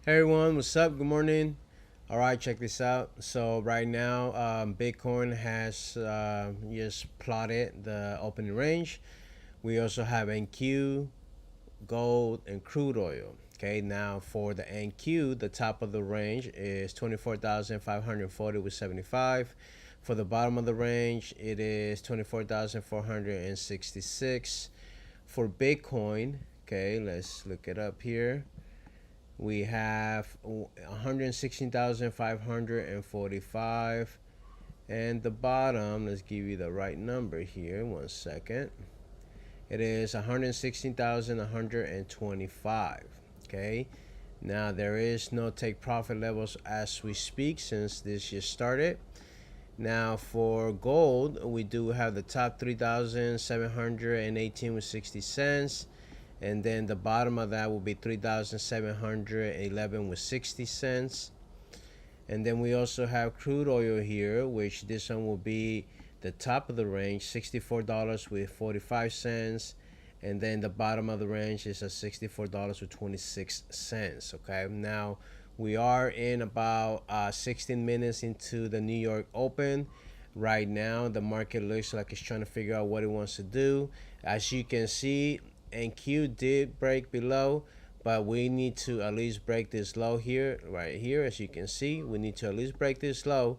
Hey everyone, what's up? Good morning. All right, check this out. So right now, Bitcoin has just plotted the opening range. We also have NQ, gold, and crude oil. Okay, now for the NQ, the top of the range is 24,540 with 75. For the bottom of the range, it is 24,466. For Bitcoin, okay, let's look it up here. We have 116,545, and the bottom, let's give you the right number here, 1 second. It is 116,125. Okay, now there is no take profit levels as we speak since this just started. Now for gold, we do have the top 3,718 with 60 cents, and then the bottom of that will be 3,711 with 60 cents. And then we also have crude oil here, which this one will be the top of the range, $64 with 45 cents, and then the bottom of the range is at $64 with 26 cents. Okay, now we are in about 16 minutes into the New York Open. Right now the market looks like it's trying to figure out what it wants to do. As you can see, NQ did break below, but we need to at least break this low here, right here. As you can see, we need to at least break this low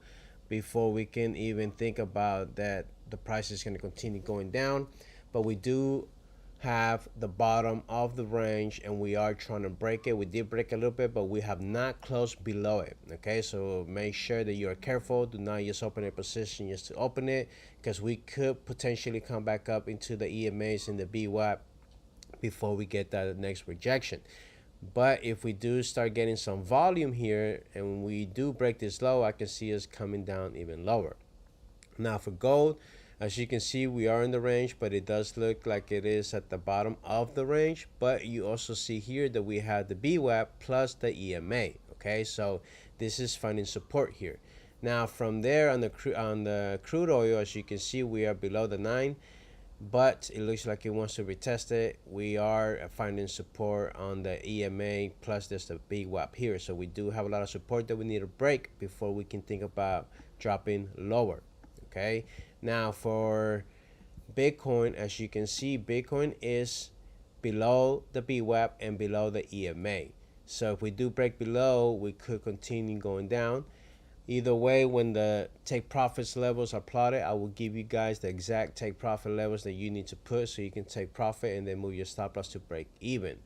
before we can even think about that the price is going to continue going down. But we do have the bottom of the range and we are trying to break it. We did break a little bit, but we have not closed below it. Okay, so make sure that you are careful. Do not just open a position just to open it, because we could potentially come back up into the EMAs and the BWAP before we get that next rejection. But if we do start getting some volume here and we do break this low, I can see us coming down even lower. Now for gold, as you can see, we are in the range, but it does look like it is at the bottom of the range. But you also see here that we have the BWAP plus the EMA. Okay, so this is finding support here. Now from there on the crude oil, as you can see, we are below the 9, but it looks like it wants to retest it. We are finding support on the EMA plus there's the BWAP here. So we do have a lot of support that we need to break before we can think about dropping lower. Okay, now for Bitcoin, as you can see, Bitcoin is below the BWAP and below the EMA. So if we do break below, we could continue going down. Either way, when the take profits levels are plotted, I will give you guys the exact take profit levels that you need to put so you can take profit and then move your stop loss to break even.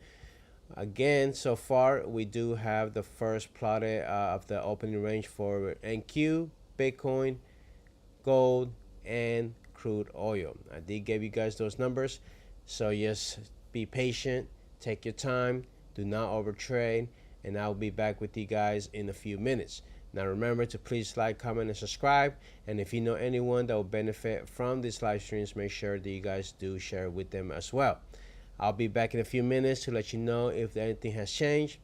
Again, so far we do have the first plotted of the opening range for NQ, Bitcoin, gold, and crude oil. I did give you guys those numbers, so just be patient, take your time, do not overtrade, and I'll be back with you guys in a few minutes. Now remember to please like, comment, and subscribe, and if you know anyone that will benefit from these live streams, make sure that you guys do share it with them as well. I'll be back in a few minutes to let you know if anything has changed.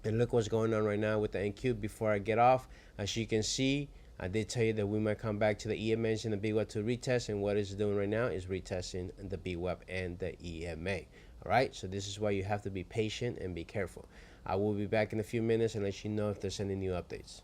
And look what's going on right now with the NQ before I get off. As you can see, I did tell you that we might come back to the EMAs and the BWAP to retest, and what it's doing right now is retesting the BWAP and the EMA. All right, so this is why you have to be patient and be careful. I will be back in a few minutes and let you know if there's any new updates.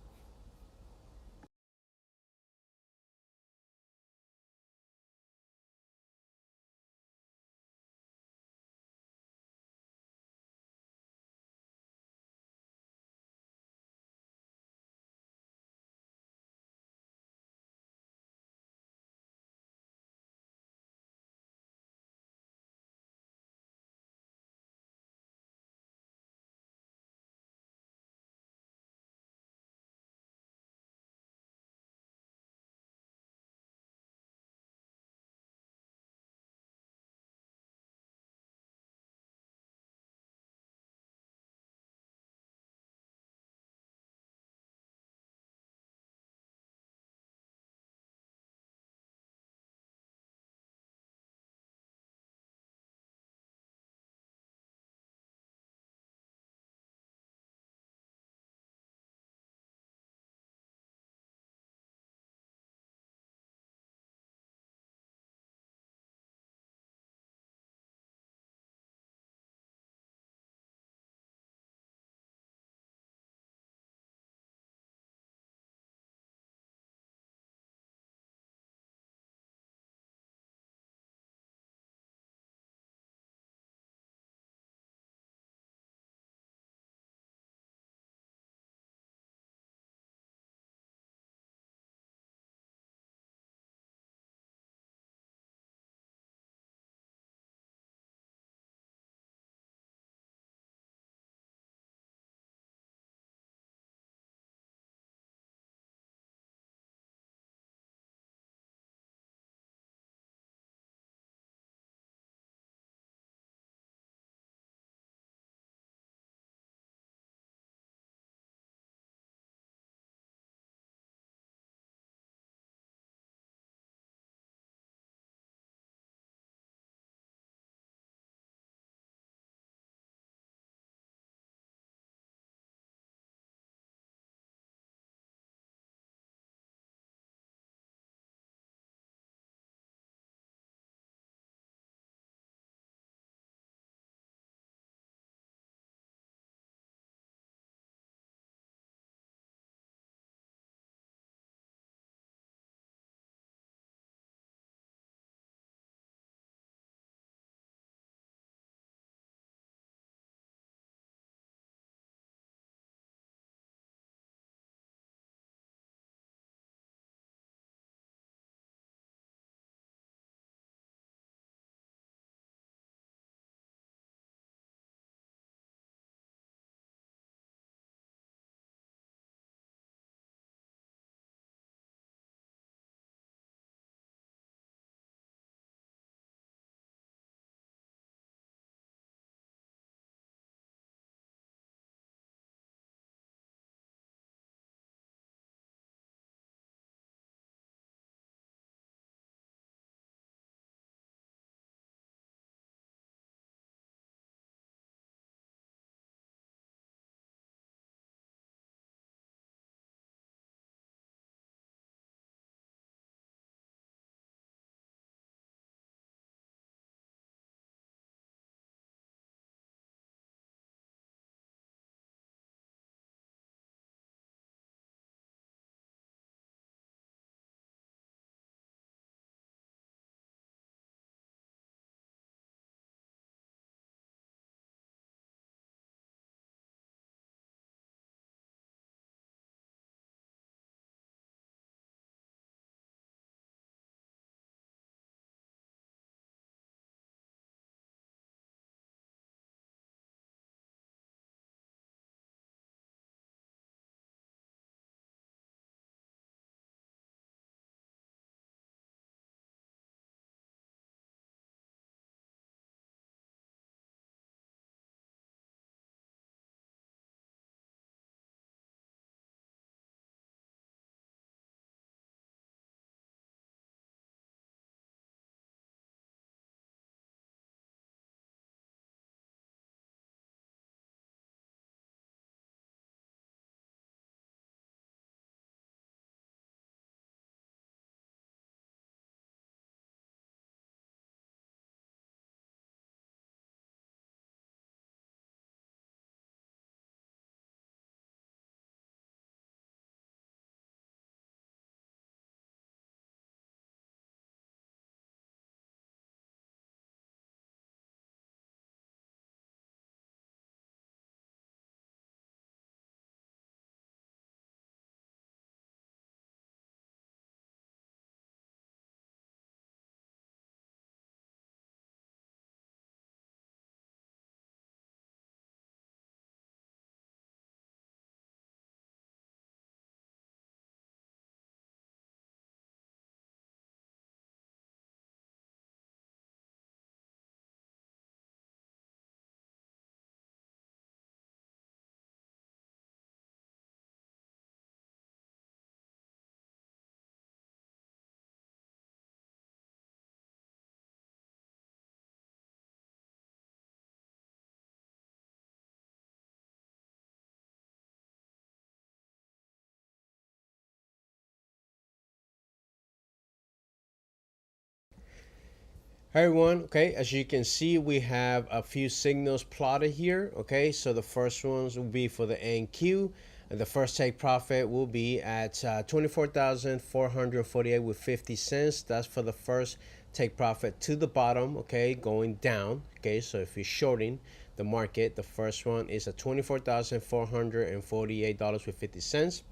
Hi everyone, okay, as you can see, we have a few signals plotted here, okay, so the first ones will be for the NQ, and the first take profit will be at 24,448 with 50 cents. That's for the first take profit to the bottom, okay, going down, okay, so if you're shorting the market, the first one is at $24,448 with 50 cents.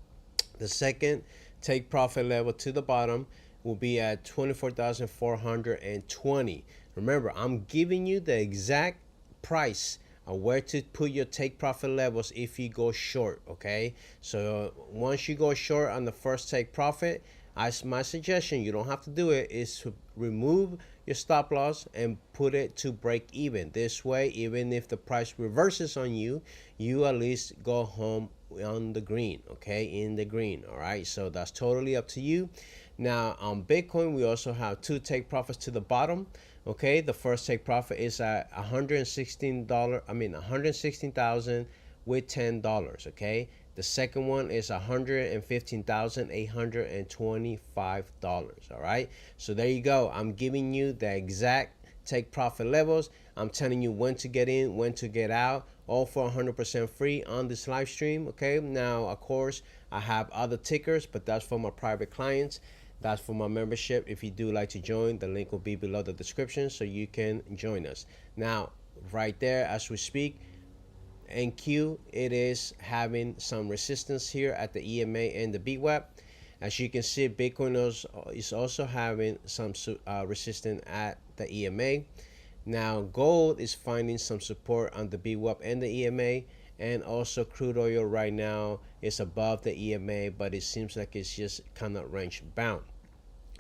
The second take profit level to the bottom will be at 24,420. Remember, I'm giving you the exact price of where to put your take profit levels if you go short, okay? So once you go short on the first take profit, my suggestion, you don't have to do it, is to remove your stop loss and put it to break even. This way, even if the price reverses on you, you at least go home on the green, okay, in the green. All right, so that's totally up to you. Now on Bitcoin, we also have two take profits to the bottom. Okay, the first take profit is at $116,000 with $10. Okay, the second one is $115,825. All right, so there you go. I'm giving you the exact take profit levels. I'm telling you when to get in, when to get out, all for 100% free on this live stream. Okay, now of course I have other tickers, but that's for my private clients. That's for my membership. If you do like to join, the link will be below the description so you can join us. Now, right there as we speak, NQ, it is having some resistance here at the EMA and the VWAP. As you can see, Bitcoin is also having some resistance at the EMA. Now, gold is finding some support on the VWAP and the EMA, and also crude oil right now is above the EMA, but it seems like it's just kind of range bound.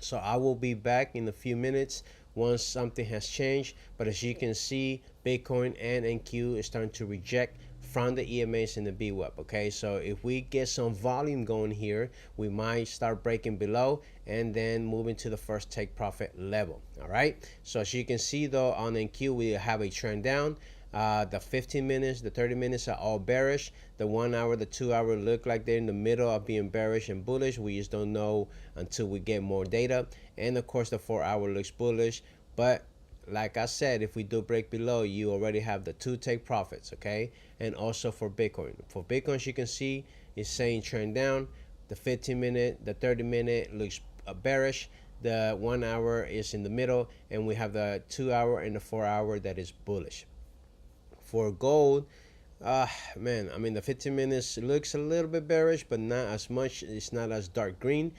So I will be back in a few minutes once something has changed. But as you can see, Bitcoin and NQ is starting to reject from the EMAs and the VWAP. Okay, so if we get some volume going here, we might start breaking below and then moving to the first take profit level. All right, so as you can see though, on NQ we have a trend down. The 15 minutes, the 30 minutes are all bearish. The 1 hour, the 2 hour look like they're in the middle of being bearish and bullish. We just don't know until we get more data. And of course, the 4 hour looks bullish. But like I said, if we do break below, you already have the two take profits, okay? And also for Bitcoin. For Bitcoin, as you can see, it's saying trend down. The 15 minute, the 30 minute looks bearish. The 1 hour is in the middle. And we have the 2 hour and the 4 hour that is bullish. For gold, man, I mean the 15 minutes looks a little bit bearish, but not as much. It's not as dark green.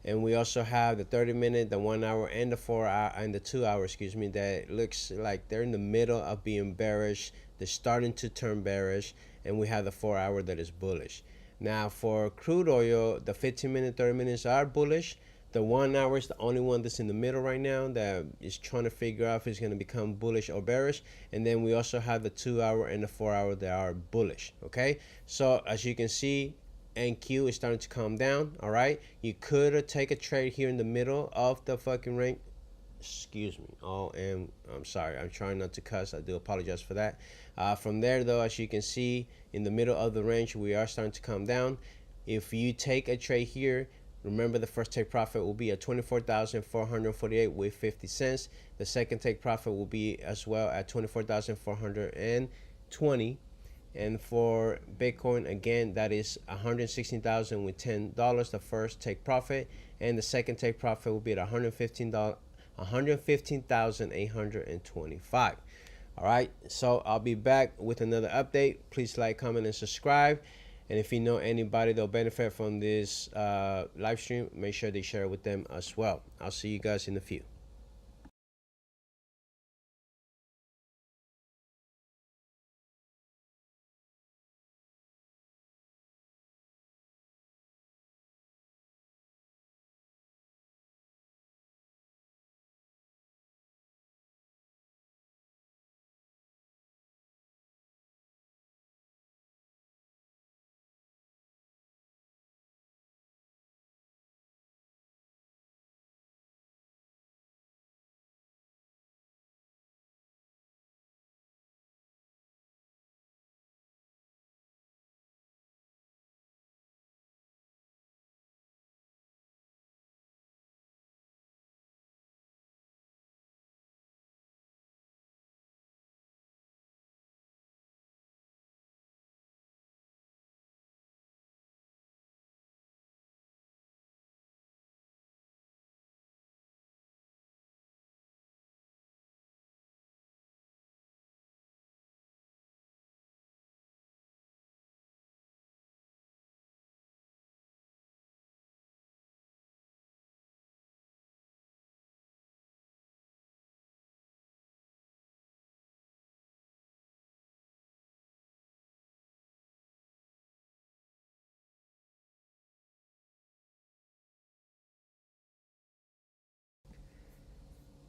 And we also have the 30 minute, the 1 hour, and the 4 hour and the 2 hour, excuse me, that looks like they're in the middle of being bearish. They're starting to turn bearish, and we have the 4 hour that is bullish. Now for crude oil, the 15 minute, 30 minutes are bullish. The 1 hour is the only one that's in the middle right now that is trying to figure out if it's going to become bullish or bearish. And then we also have the 2 hour and the 4 hour that are bullish. Okay, so as you can see, NQ is starting to calm down. All right, you could take a trade here in the middle of the fucking range. Excuse me. I'm sorry. I'm trying not to cuss. I do apologize for that. From there, though, as you can see, in the middle of the range, we are starting to come down. If you take a trade here, remember the first take profit will be at 24,448 with 50 cents. The second take profit will be as well at 24,420. And for Bitcoin, again, that is 116,000 with $10. The first take profit, and the second take profit will be at $115,825. All right, so I'll be back with another update. Please like, comment, and subscribe. And if you know anybody that'll benefit from this live stream, make sure they share it with them as well. I'll see you guys in a few.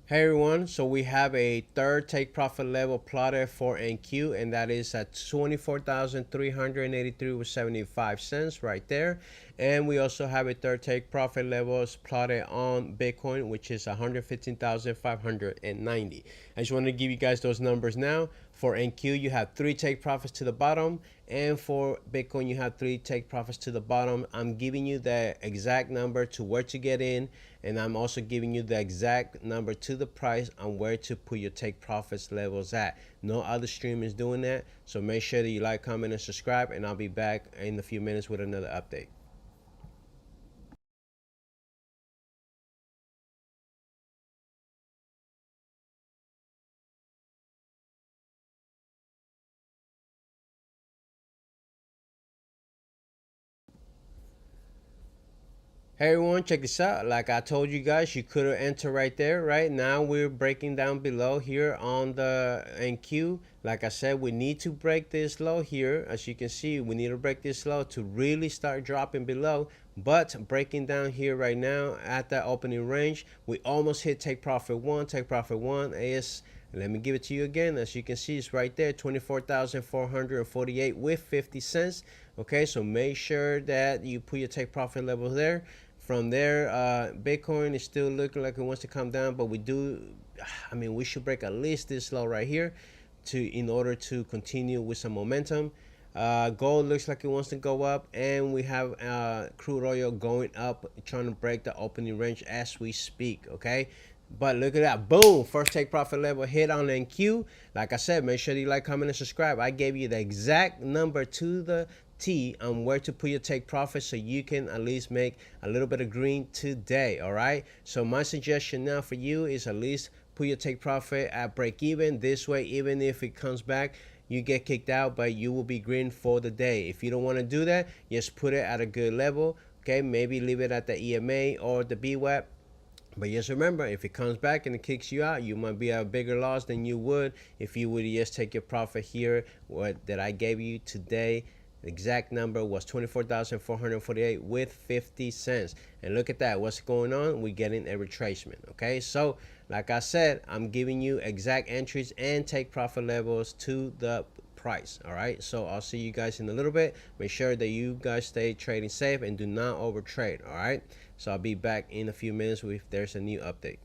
Hey everyone, so we have a third take profit level plotted for NQ, and that is at 24,383 with 75 cents right there. And we also have a third take profit levels plotted on Bitcoin, which is 115,590. I just wanted to give you guys those numbers now. For NQ, you have 3 take profits to the bottom, and for Bitcoin, you have 3 take profits to the bottom. I'm giving you the exact number to where to get in, and I'm also giving you the exact number to the price on where to put your take profits levels at. No other stream is doing that, so make sure that you like, comment, and subscribe, and I'll be back in a few minutes with another update. Hey everyone, check this out. Like I told you guys, you could have entered right there. Right now, we're breaking down below here on the NQ. Like I said, we need to break this low here. As you can see, we need to break this low to really start dropping below. But breaking down here right now at that opening range, we almost hit take profit one. Take profit one is, let me give it to you again. As you can see, it's right there, 24,448 with 50 cents. Okay, so make sure that you put your take profit level there. From there, Bitcoin is still looking like it wants to come down, but we should break at least this low right here in order to continue with some momentum. Gold looks like it wants to go up, and we have crude oil going up, trying to break the opening range as we speak. Okay, but look at that, boom, first take profit level hit on NQ. Like I said, make sure you like, comment, and subscribe. I gave you the exact number to the T on where to put your take profit, so you can at least make a little bit of green today. All right, so my suggestion now for you is at least put your take profit at break even. This way, even if it comes back, you get kicked out, but you will be green for the day. If you don't want to do that, just put it at a good level. Okay, maybe leave it at the EMA or the BWAP. But just remember, if it comes back and it kicks you out, you might be at a bigger loss than you would if you would just take your profit here, what that I gave you today. The exact number was 24,448 with 50 cents. And look at that. What's going on? We're getting a retracement. Okay, so like I said, I'm giving you exact entries and take profit levels to the price. All right, so I'll see you guys in a little bit. Make sure that you guys stay trading safe and do not overtrade. All right, so I'll be back in a few minutes if there's a new update.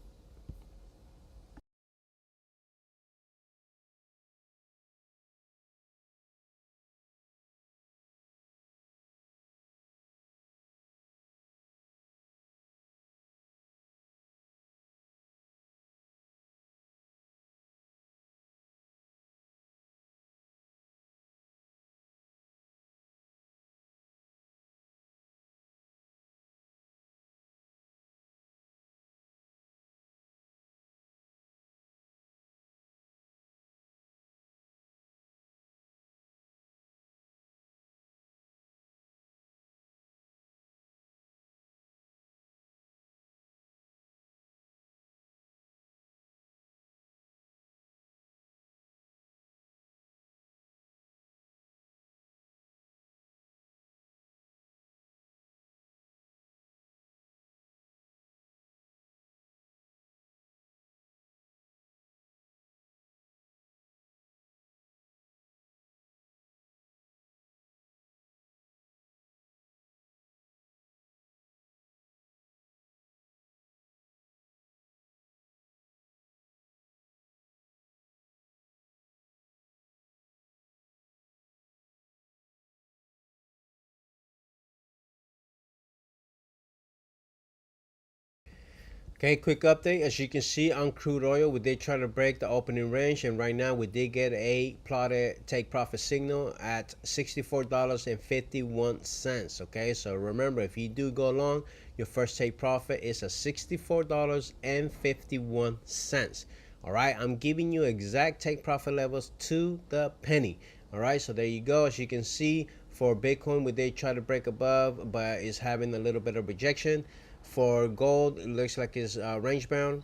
Okay, quick update. As you can see on crude oil, we did try to break the opening range, and right now we did get a plotted take profit signal at $64.51. Okay, so remember, if you do go long, your first take profit is at $64.51. All right, I'm giving you exact take profit levels to the penny. All right, so there you go. As you can see, for Bitcoin, we did try to break above, but it's having a little bit of rejection. For gold, it looks like it's range bound.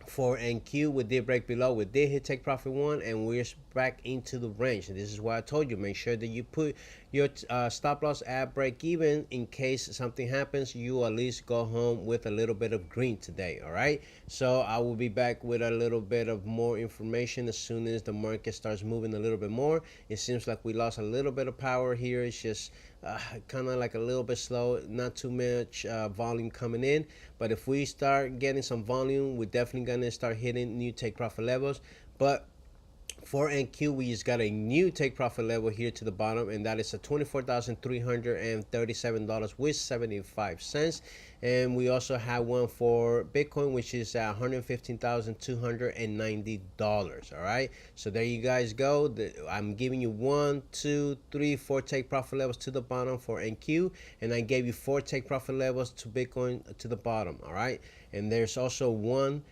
For NQ, we did break below, we did hit take profit one, and we're back into the range. And this is why I told you, make sure that you put your stop loss at break even in case something happens. You at least go home with a little bit of green today. All right, so I will be back with a little bit of more information as soon as the market starts moving a little bit more. It seems like we lost a little bit of power here. It's just kind of like a little bit slow, not too much volume coming in. But if we start getting some volume, we're definitely gonna start hitting new take profit levels. But for NQ, we just got a new take profit level here to the bottom, and that is a $24,337 with 75 cents. And we also have one for Bitcoin, which is at $115,290. All right, so there you guys go. I'm giving you 1, 2, 3, 4 take profit levels to the bottom for NQ, and I gave you 4 take profit levels to Bitcoin to the bottom. All right, and there's also one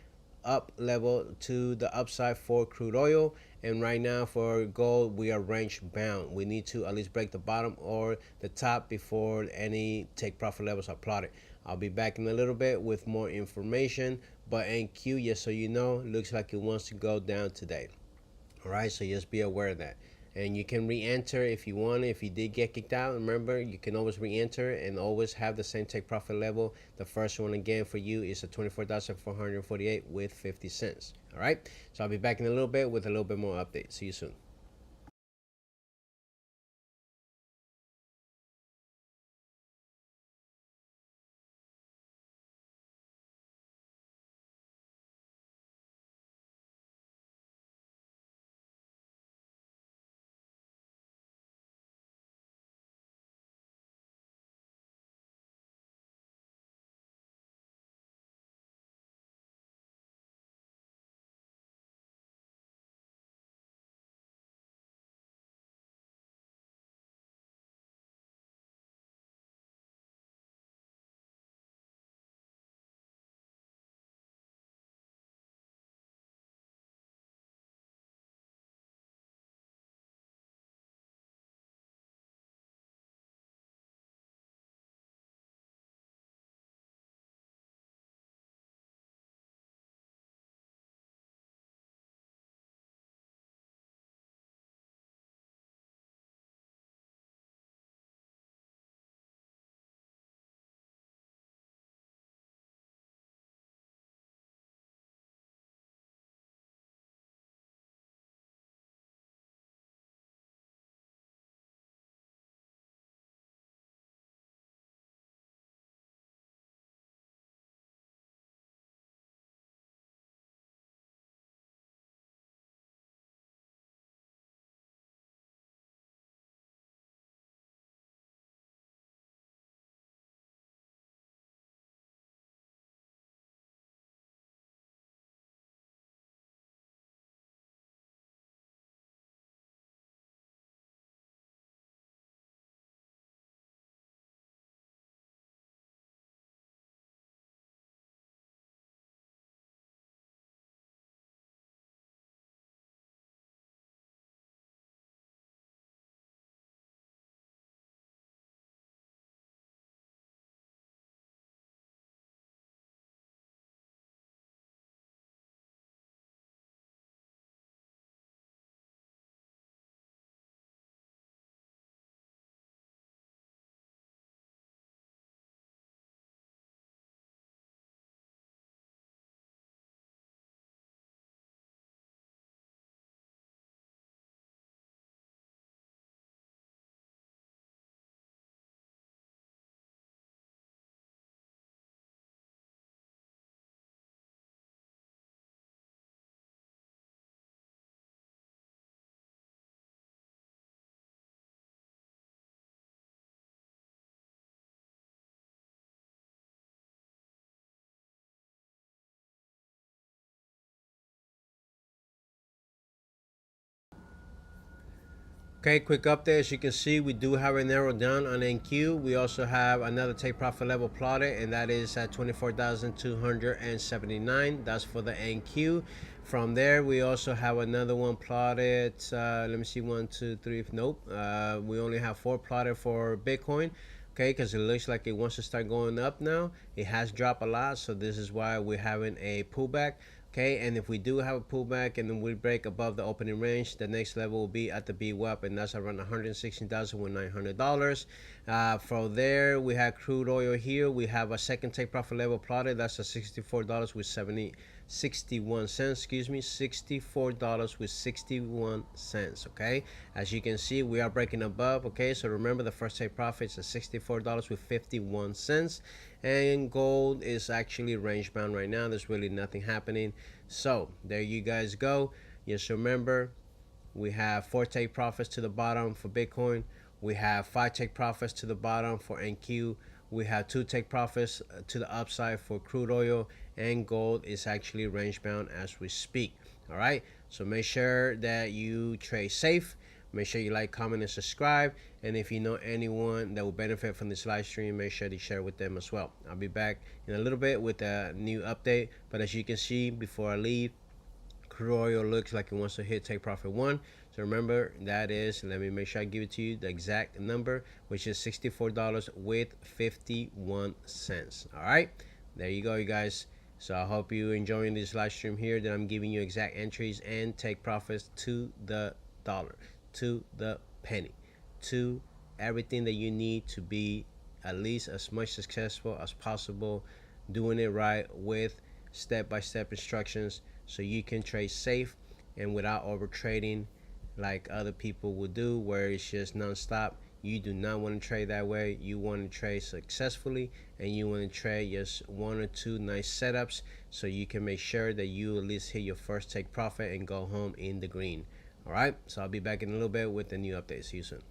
up level to the upside for crude oil. And right now for gold, we are range bound. We need to at least break the bottom or the top before any take profit levels are plotted. I'll be back in a little bit with more information. But NQ, just so you know, looks like it wants to go down today. All right, so just be aware of that. And you can re-enter if you want. If you did get kicked out, remember, you can always re-enter and always have the same take profit level. The first one again for you is a 24,448 with 50 cents. All right, so I'll be back in a little bit with a little bit more update. See you soon. Okay, quick update. As you can see, we do have a narrow down on NQ. We also have another take profit level plotted, and that is at 24,279. That's for the NQ. From there, we also have another one plotted. Let me see, 1, 2, 3. Nope. We only have 4 plotted for Bitcoin. Okay, because it looks like it wants to start going up now. It has dropped a lot, so this is why we're having a pullback. Okay, and if we do have a pullback and then we break above the opening range, the next level will be at the BWAP, and that's around $116,900. From there, we have crude oil here. We have a second take profit level plotted. That's a $64 with 61 cents. Excuse me, $64 with 61 cents. Okay, as you can see, we are breaking above. Okay, so remember the first take profit is at $64 with 51 cents. And gold is actually range bound right now. There's really nothing happening. So there you guys go. Just remember, we have 4 take profits to the bottom for Bitcoin. We have 5 take profits to the bottom for NQ. We have 2 take profits to the upside for crude oil, and gold is actually range bound as we speak. All right, so make sure that you trade safe. Make sure you like, comment, and subscribe. And if you know anyone that will benefit from this live stream, make sure to share with them as well. I'll be back in a little bit with a new update. But as you can see, before I leave, crude oil looks like it wants to hit take profit 1. So remember, that is, let me make sure I give it to you, the exact number, which is $64 with 51 cents. All right, there you go, you guys. So I hope you enjoying this live stream here, that I'm giving you exact entries and take profits to the dollar, to the penny, to everything that you need to be at least as much successful as possible, doing it right with step-by-step instructions, so you can trade safe and without over trading like other people will do, where it's just non-stop. You do not want to trade that way. You want to trade successfully, and you want to trade just 1 or 2 nice setups, so you can make sure that you at least hit your first take profit and go home in the green. All right, so I'll be back in a little bit with a new update. See you soon.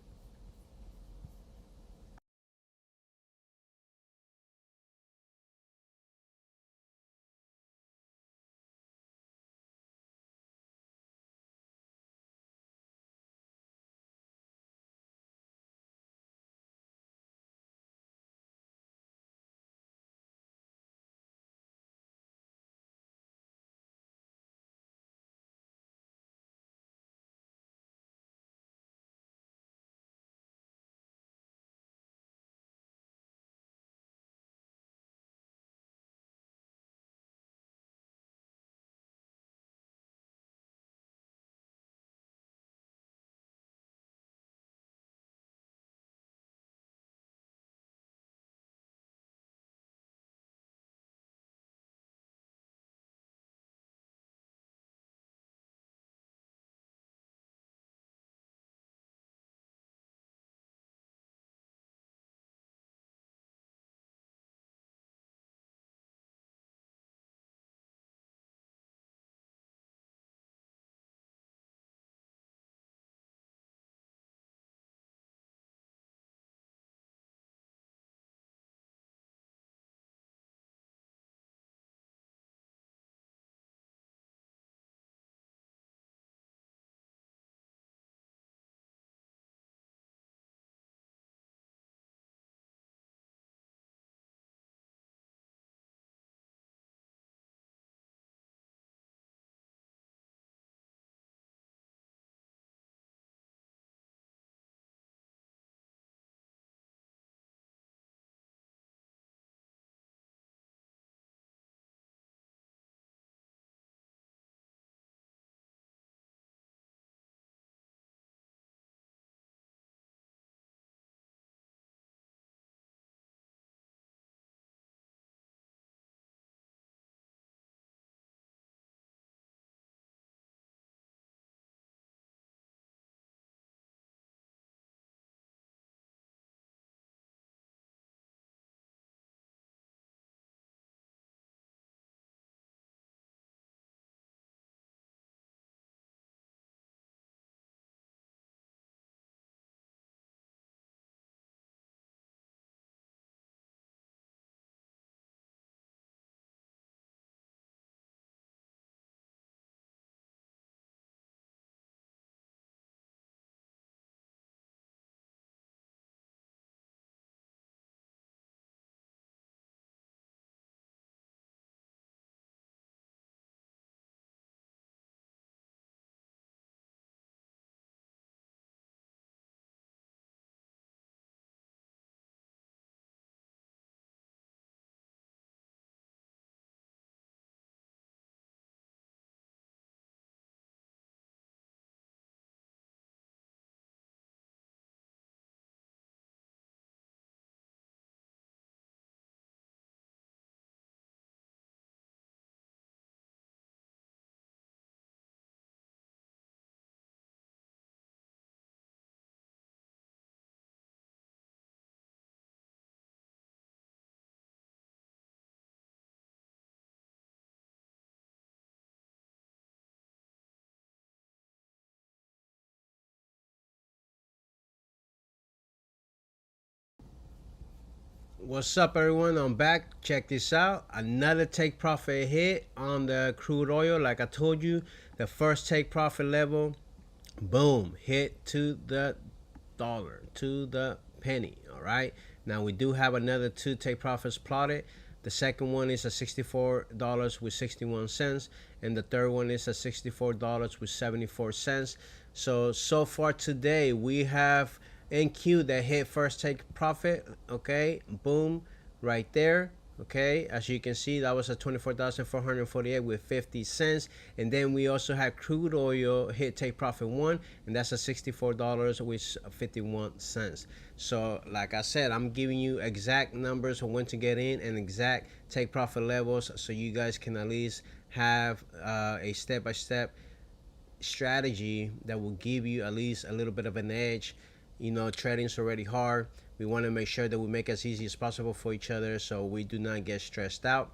What's up, everyone? I'm back. Check this out. Another take profit hit on the crude oil. Like I told you, the first take profit level, boom, hit to the dollar, to the penny. All right. Now we do have another two take profits plotted. The second one is at $64 with 61 cents, and the third one is at $64 with 74 cents. So far today we have NQ that hit first take profit. Okay, boom, right there. Okay, as you can see, that was at 24,448 with 50 cents. And then we also had crude oil hit take profit one, and that's at $64 with 51 cents. So like I said, I'm giving you exact numbers of when to get in and exact take profit levels, so you guys can at least have a step-by-step strategy that will give you at least a little bit of an edge. You know, trading's already hard. We want to make sure that we make it as easy as possible for each other, so we do not get stressed out.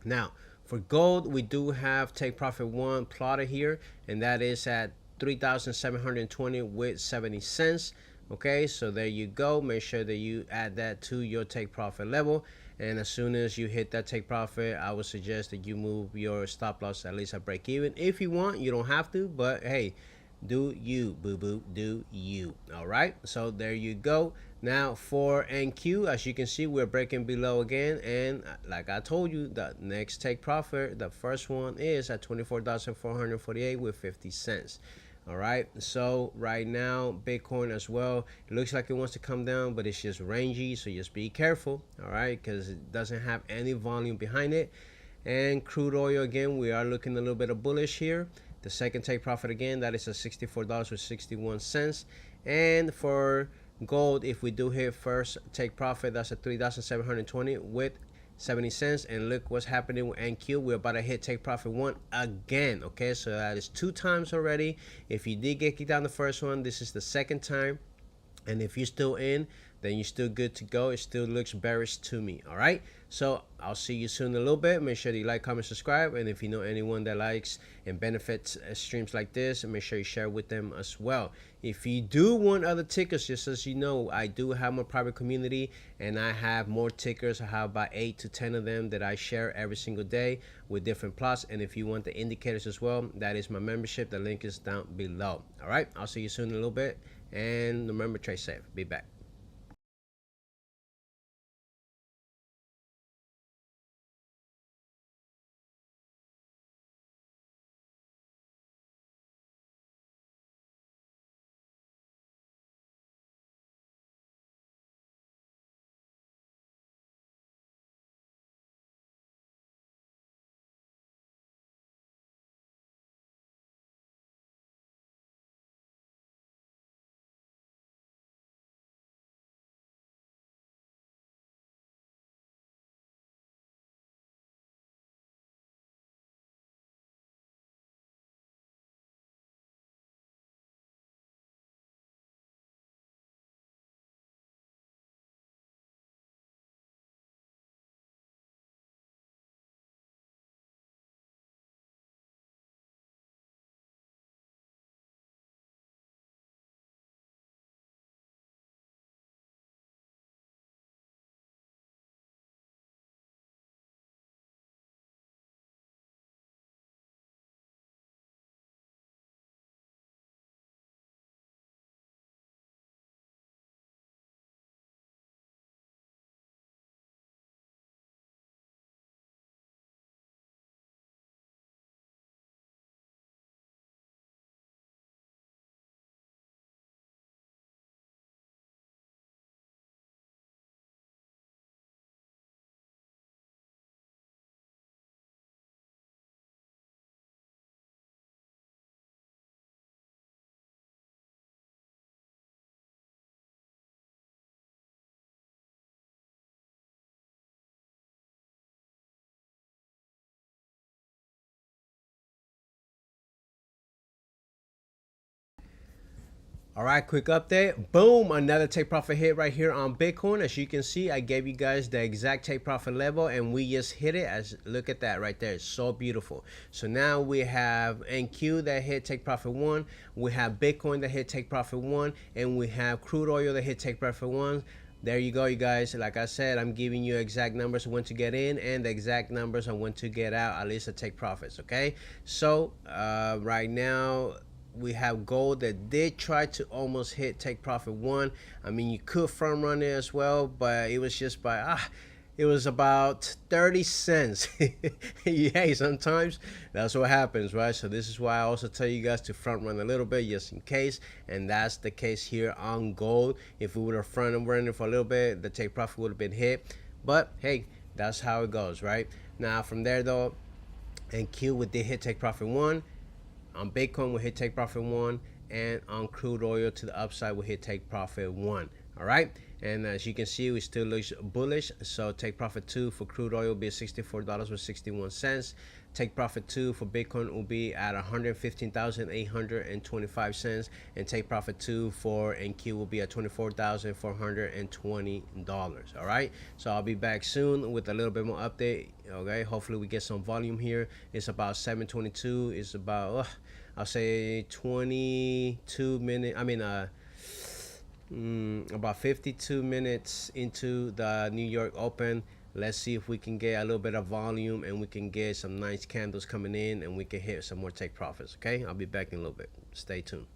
Now, for gold, we do have take profit one plotted here, and that is at 3,720 with 70 cents. Okay, so there you go. Make sure that you add that to your take profit level, and as soon as you hit that take profit, I would suggest that you move your stop loss at least at break even. If you want, you don't have to, but hey, do you, boo boo, do you. All right, so there you go. Now for NQ, as you can see, we're breaking below again, and like I told you, the next take profit, the first one is at 24,448 with 50 cents. All right, so right now Bitcoin as well, it looks like it wants to come down, but it's just rangy, so just be careful. All right, because it doesn't have any volume behind it. And crude oil, again, we are looking a little bit of bullish here. The second take profit, again, that is at $64 with 61 cents. And for gold, if we do hit first take profit, that's at 3,720 with 70 cents. And look what's happening with NQ. We're about to hit take profit one again. Okay, so that is 2 times already. If you did get kicked out the first one, this is the second time. And if you're still in, then you're still good to go. It still looks bearish to me. All right, so I'll see you soon in a little bit. Make sure you like, comment, subscribe, and if you know anyone that likes and benefits streams like this, make sure you share with them as well. If you do want other tickers, just as you know, I do have my private community, and I have more tickers. I have about 8 to 10 of them that I share every single day with different plots. And if you want the indicators as well, that is my membership. The link is down below. All right, I'll see you soon in a little bit, and remember, trade safe. Be back. All right, quick update. Boom, another take profit hit right here on Bitcoin. As you can see, I gave you guys the exact take profit level, and we just hit it. As look at that right there, it's so beautiful. So now we have NQ that hit take profit one, we have Bitcoin that hit take profit one, and we have crude oil that hit take profit one. there you go, you guys. Like I said, I'm giving you exact numbers on when to get in and the exact numbers on when to get out, at least to take profits. Okay, so right now we have gold that did try to almost hit take profit one. I mean, you could front run it as well, but it was just by it was about 30 cents. Yeah, sometimes that's what happens, right? So this is why I also tell you guys to front run a little bit just in case, and that's the case here on gold. If we would have front run it for a little bit, the take profit would have been hit, but hey, that's how it goes, right? Now from there though, and Q we did hit take profit one. On Bitcoin we hit take profit one, and on crude oil to the upside we hit take profit one. All right, and as you can see, we still look bullish. So take profit two for crude oil will be $64.61. Take profit two for Bitcoin will be at 115,825 cents, and take profit two for NQ will be at $24,420. All right, so I'll be back soon with a little bit more update. Okay, hopefully we get some volume here. It's about 7:22. It's about I'll say 22 minutes. I mean about 52 minutes into the New York Open. Let's see if we can get a little bit of volume and we can get some nice candles coming in and we can hit some more take profits. Okay, I'll be back in a little bit. Stay tuned.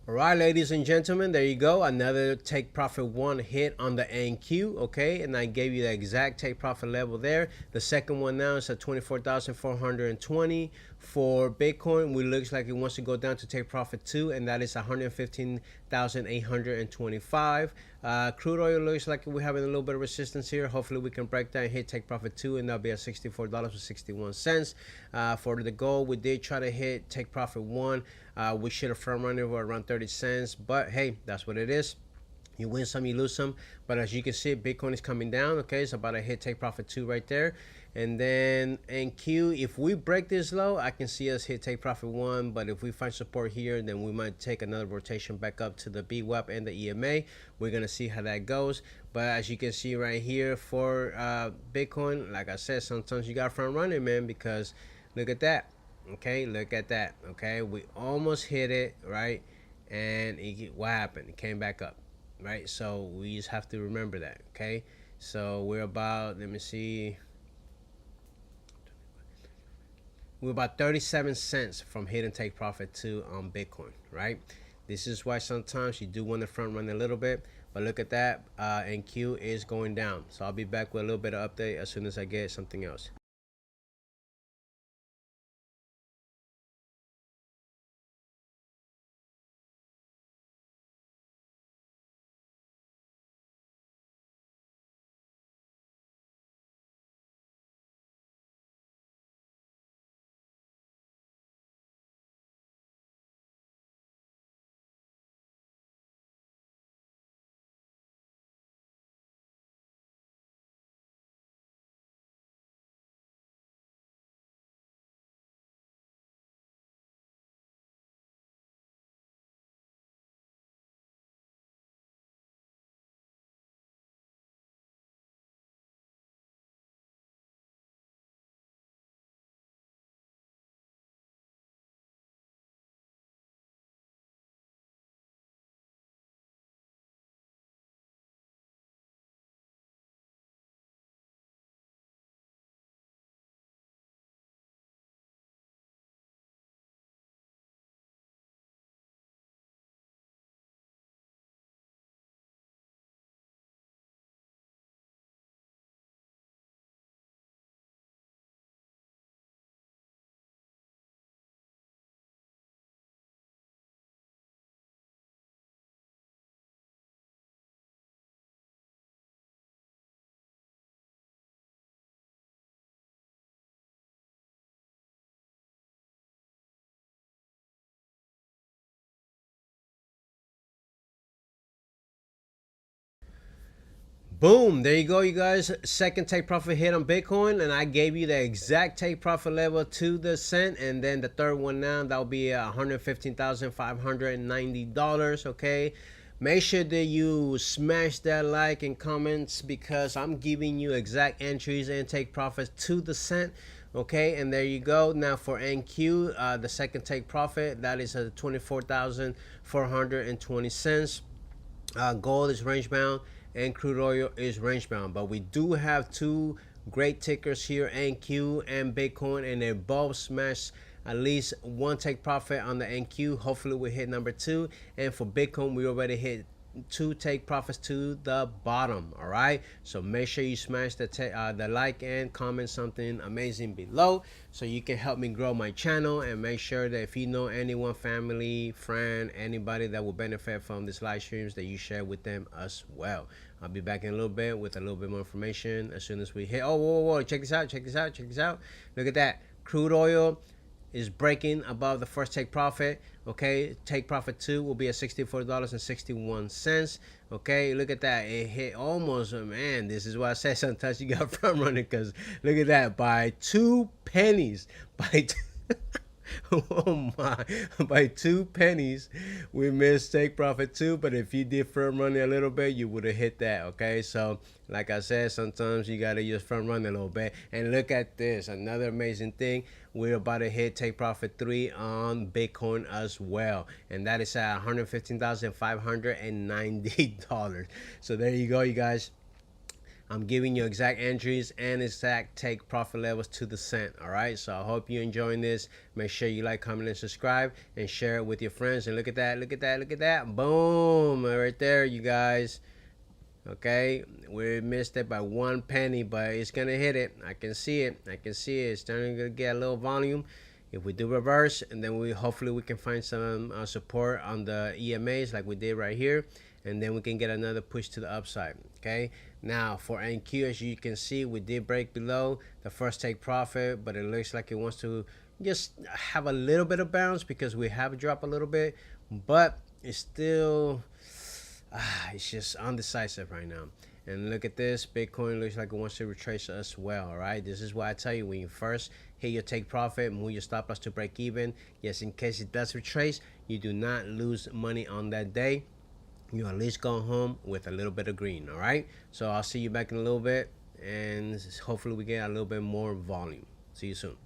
All right, ladies and gentlemen, there you go. Another take profit one hit on the NQ, okay? And I gave you the exact take profit level there. The second one now is at 24,420 For Bitcoin, we looks like it wants to go down to take profit 2, and that is 115,825. Crude oil looks like we're having a little bit of resistance here. Hopefully we can break that and hit take profit 2, and that'll be at $64.61. For the gold, we did try to hit take profit 1. We should have front run over around 30 cents, but hey, that's what it is. You win some, you lose some. But as you can see, Bitcoin is coming down. Okay, it's about to hit take profit 2 right there. And then NQ, if we break this low, I can see us hit take profit 1. But if we find support here, then we might take another rotation back up to the BWAP and the EMA. We're going to see how that goes. But as you can see right here for Bitcoin, like I said, sometimes you got front running, man, because look at that. Okay, look at that. Okay, we almost hit it, right? And what happened? It came back up. Right, so we just have to remember that. Okay, so we're about, let me see, we're about 37 cents from hitting take profit 2 on Bitcoin. Right, this is why sometimes you do want to front run a little bit, but look at that. NQ is going down, so I'll be back with a little bit of update as soon as I get something else. Boom, there you go, you guys. Second take profit hit on Bitcoin, and I gave you the exact take profit level to the cent. And then the third one now, that'll be $115,590. Okay, make sure that you smash that like and comments, because I'm giving you exact entries and take profits to the cent. Okay, and there you go. Now for NQ, the second take profit, that is 24,420 cents. Gold is range bound and crude oil is range bound, but we do have two great tickers here, NQ and Bitcoin, and they both smashed at least one take profit on the NQ. Hopefully we hit number 2, and for Bitcoin we already hit 2 take profits to the bottom. All right, so make sure you smash the like and comment something amazing below, so you can help me grow my channel. And make sure that if you know anyone, family, friend, anybody that will benefit from this live streams, that you share with them as well. I'll be back in a little bit with a little bit more information as soon as we hit. Oh, whoa, check this out, check this out, check this out. Look at that. Crude oil is breaking above the first take profit. Okay, take profit 2 will be at $64.61. Okay, look at that. It hit almost, man, this is why I said sometimes you got front running, because look at that, by 2 pennies. By oh my, by 2 pennies we missed take profit 2. But if you did front run a little bit, you would have hit that. Okay, so like I said, sometimes you gotta just front run a little bit. And look at this, another amazing thing, we're about to hit take profit 3 on Bitcoin as well, and that is at $115,590. So there you go, you guys. I'm giving you exact entries and exact take profit levels to the cent. All right, so I hope you're enjoying this. Make sure you like, comment, and subscribe, and share it with your friends. And look at that, look at that, look at that. Boom, right there, you guys. Okay, we missed it by 1 penny, but it's gonna hit it. I can see it, I can see it. It's starting to get a little volume. If we do reverse, and then we hopefully we can find some support on the EMAs like we did right here, and then we can get another push to the upside. Okay, now for NQ, as you can see, we did break below the first take profit, but it looks like it wants to just have a little bit of bounce because we have dropped a little bit, but it's still it's just undecisive right now. And look at this, Bitcoin looks like it wants to retrace as well. All right, this is why I tell you, when you first hit your take profit, move your stop loss to break even. Yes, in case it does retrace, you do not lose money on that day. You at least go home with a little bit of green. All right, so I'll see you back in a little bit, and hopefully we get a little bit more volume. See you soon.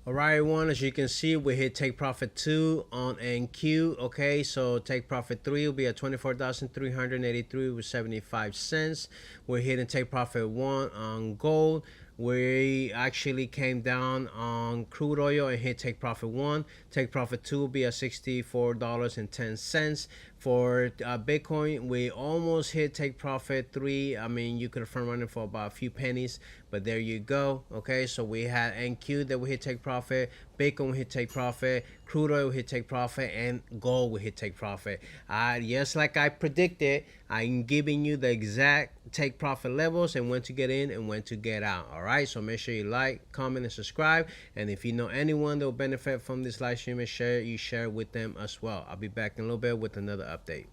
All right, everyone, as you can see, we hit take profit 2 on NQ. Okay, so take profit 3 will be at 24,383 with 75 cents. We're hitting take profit 1 on gold. We actually came down on crude oil and hit take profit 1. Take profit 2 will be at $64.10. For Bitcoin, we almost hit take profit 3. I mean, you could have front running for about a few pennies, but there you go. Okay, so we had NQ that we hit take profit, Bitcoin we hit take profit, crude oil we hit take profit, and gold we hit take profit. Yes, like I predicted, I'm giving you the exact take profit levels and when to get in and when to get out. All right, so make sure you like, comment, and subscribe. And if you know anyone that will benefit from this live stream, and share it with them as well. I'll be back in a little bit with another update.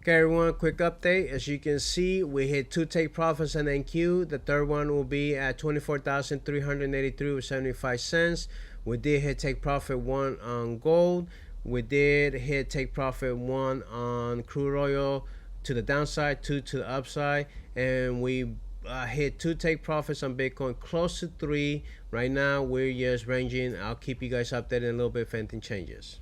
Okay, everyone, quick update. As you can see, we hit two take profits on NQ. The third one will be at 24,383 with 75 cents. We did hit take profit one on gold. We did hit take profit one on crude oil to the downside, two to the upside, and we hit two take profits on Bitcoin, close to three. Right now, we're just ranging. I'll keep you guys updated in a little bit if anything changes.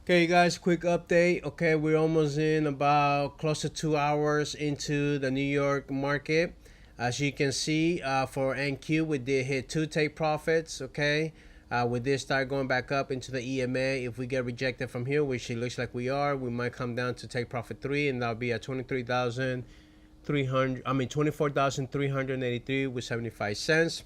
Okay, guys, quick update. Okay, we're almost in about close to 2 hours into the New York market. As you can see, for NQ, we did hit two take profits. Okay, we did start going back up into the EMA. If we get rejected from here, which it looks like we are, we might come down to take profit 3, and that'll be at 23,300. I mean 24,383 with 75 cents.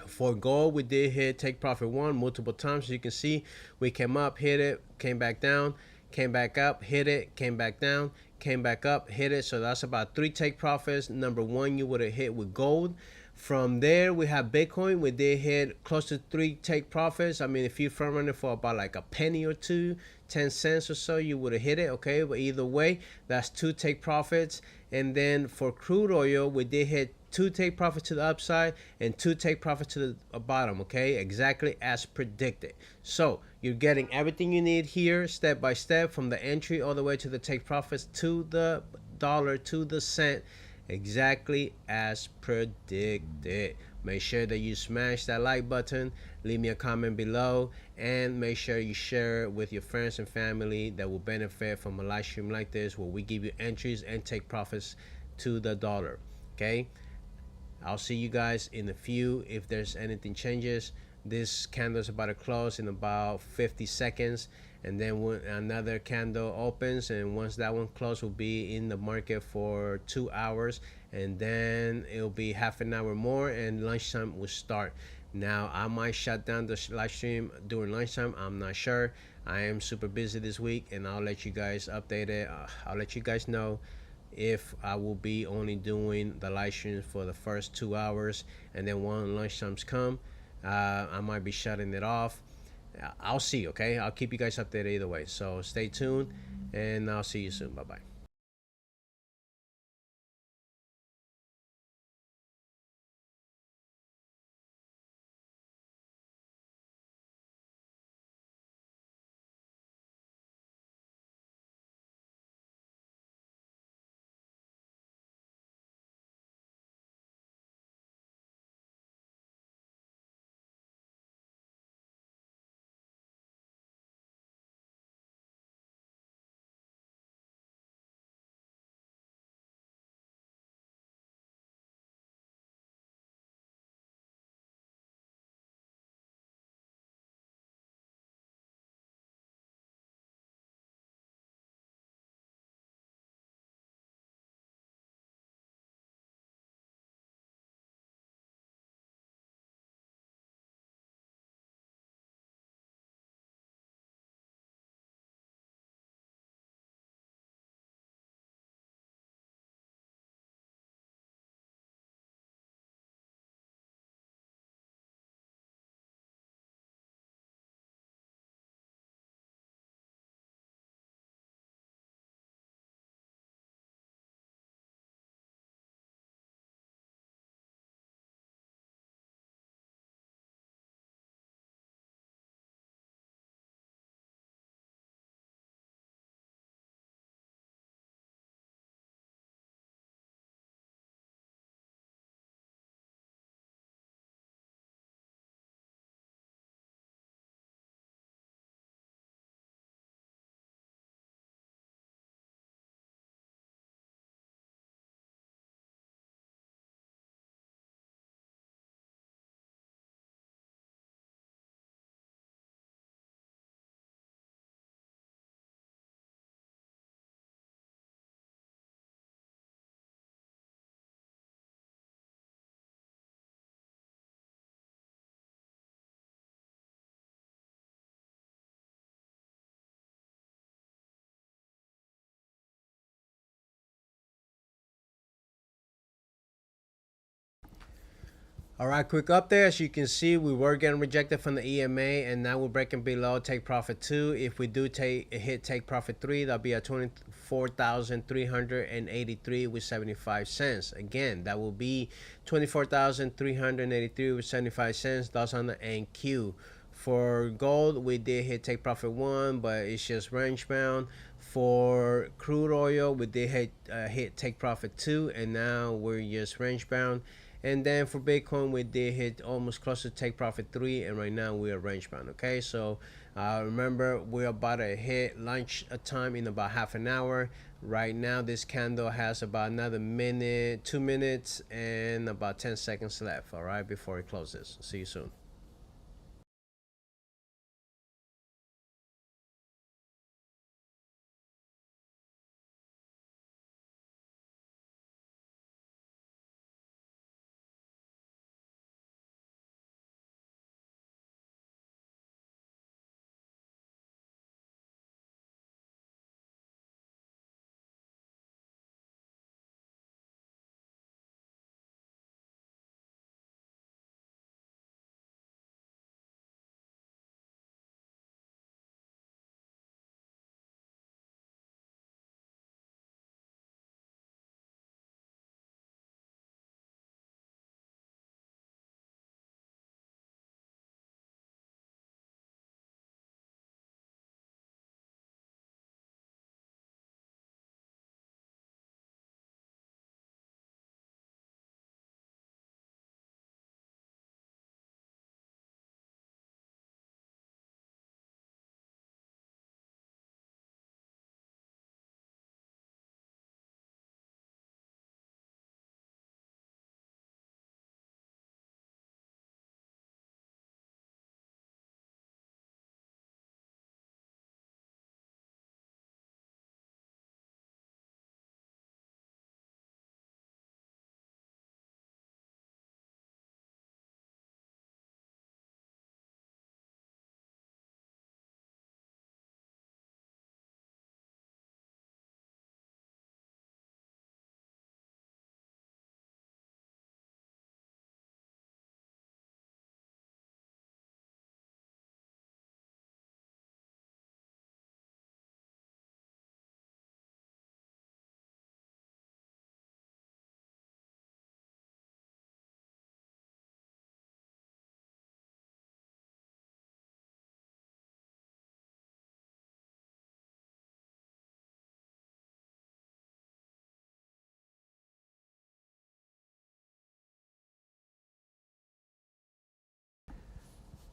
For gold, we did hit take profit 1 multiple times. As you can see, we came up, hit it, came back down, came back up, hit it, came back down, came back up, hit it. So that's about 3 take profits. Number 1 you would have hit with gold. From there, we have Bitcoin. We did hit close to 3 take profits. I mean, if you front running for about like a penny or two, 10 cents or so, you would have hit it. Okay, but either way, that's 2 take profits. And then for crude oil, we did hit 2 take profit to the upside and 2 take profit to the bottom. Okay, exactly as predicted. So you're getting everything you need here, step by step, from the entry all the way to the take profits to the dollar, to the cent, exactly as predicted. Make sure that you smash that like button, leave me a comment below, and make sure you share it with your friends and family that will benefit from a live stream like this, where we give you entries and take profits to the dollar. Okay, I'll see you guys in a few if there's anything changes. This candle is about to close in about 50 seconds, and then when another candle opens, and once that one closes, we'll be in the market for 2 hours, and then it'll be half an hour more and lunchtime will start. Now I might shut down the live stream during lunchtime, I'm not sure. I am super busy this week, and I'll let you guys update it. I'll let you guys know if I will be only doing the live streams for the first 2 hours, and then when lunchtimes come, I might be shutting it off. I'll see. Okay, I'll keep you guys updated either way, so stay tuned, and I'll see you soon. Bye bye. All right, quick update. As you can see, we were getting rejected from the EMA, and now we're breaking below take profit 2. If we do hit take profit 3, that'll be at 24,383 with 75 cents. Again, that will be 24,383 with 75 cents. That's on the NQ. For gold, we did hit take profit 1, but it's just range bound. For crude oil, we did hit take profit 2, and now we're just range bound. And then for Bitcoin, we did hit almost close to take profit 3, and right now we are range bound. Okay, so remember, we're about to hit lunch time in about half an hour. Right now, this candle has about another minute, 2 minutes, and about 10 seconds left. All right, before it closes. See you soon.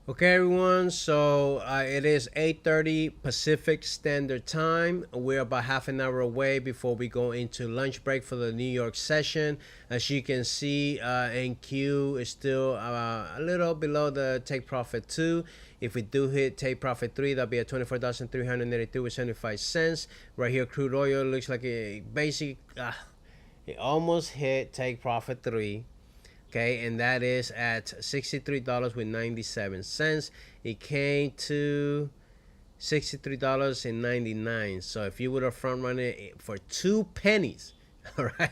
Okay, everyone. So it is 8:30 Pacific Standard Time. We're about half an hour away before we go into lunch break for the New York session. As you can see, NQ is still a little below the take profit 2. If we do hit take profit 3, that'll be at 24,382 with 75 cents. Right here, crude oil looks like a basic. It almost hit take profit 3. Okay, and that is at $63 with 97 cents. It came to $63.99. So if you would have front run it for 2 pennies, all right.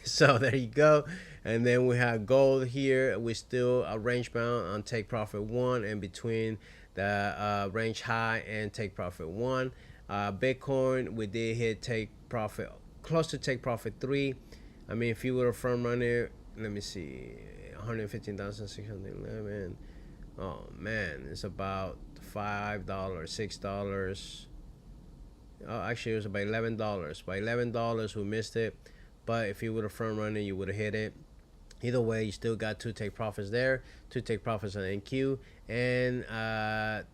So there you go. And then we have gold here. We still a range bound on take profit 1 and between the range high and take profit 1. Bitcoin, we did hit take profit close to take profit 3. I mean, if you would have front run it, let me see, 115,611. Oh man, it's about $5, $6. Oh, actually, it was about $11. By $11, we missed it. But if you would have front run it, you would have hit it. Either way, you still got 2 take profits there, 2 take profits on NQ, and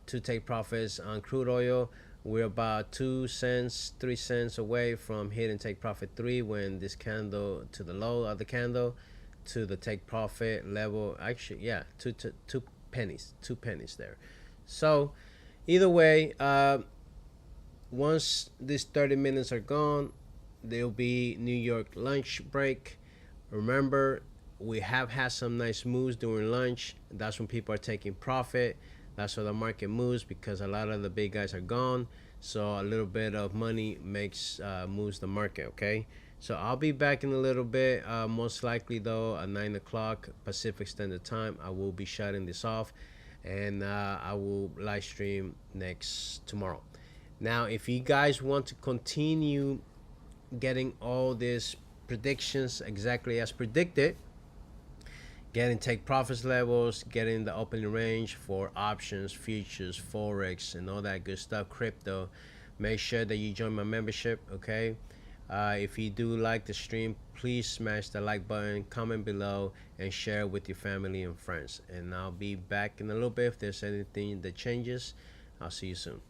2 take profits on crude oil. We're about 2 cents, 3 cents away from hitting take profit 3 when this candle to the low of the candle to the take profit level. Actually, yeah, two pennies, 2 pennies there. So either way, once these 30 minutes are gone, there'll be New York lunch break. Remember, we have had some nice moves during lunch. That's when people are taking profit. That's where the market moves because a lot of the big guys are gone. So a little bit of money makes moves the market. Okay. So I'll be back in a little bit. Most likely though, at 9 o'clock Pacific Standard Time, I will be shutting this off, and I will live stream next tomorrow. Now, if you guys want to continue getting all these predictions exactly as predicted, getting take profits levels, getting the opening range for options, futures, forex, and all that good stuff, crypto, make sure that you join my membership. Okay, If you do like the stream, please smash the like button, comment below, and share with your family and friends. And I'll be back in a little bit if there's anything that changes. I'll see you soon.